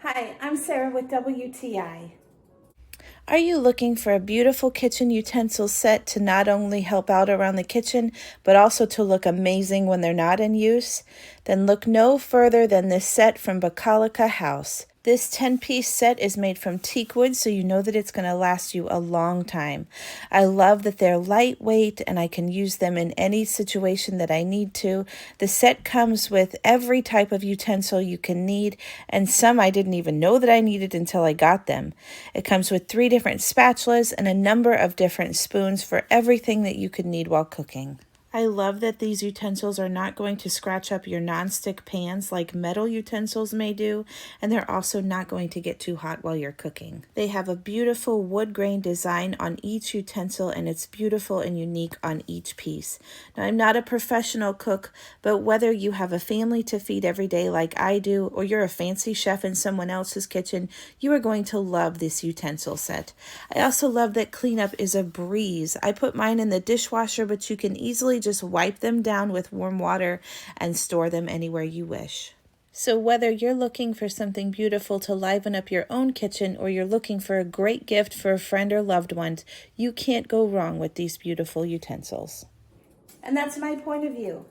Hi, I'm Sarah with WTI. Are you looking for a beautiful kitchen utensil set to not only help out around the kitchen, but also to look amazing when they're not in use? Then look no further than this set from BOKALAKA House. This 10-piece set is made from teak wood, so you know that it's going to last you a long time. I love that they're lightweight and I can use them in any situation that I need to. The set comes with every type of utensil you can need, and some I didn't even know that I needed until I got them. It comes with 3 different spatulas and a number of different spoons for everything that you could need while cooking. I love that these utensils are not going to scratch up your nonstick pans like metal utensils may do, and they're also not going to get too hot while you're cooking. They have a beautiful wood grain design on each utensil, and it's beautiful and unique on each piece. Now, I'm not a professional cook, but whether you have a family to feed every day like I do, or you're a fancy chef in someone else's kitchen, you are going to love this utensil set. I also love that cleanup is a breeze. I put mine in the dishwasher, but you can easily just wipe them down with warm water and store them anywhere you wish. So whether you're looking for something beautiful to liven up your own kitchen or you're looking for a great gift for a friend or loved one, you can't go wrong with these beautiful utensils. And that's my point of view.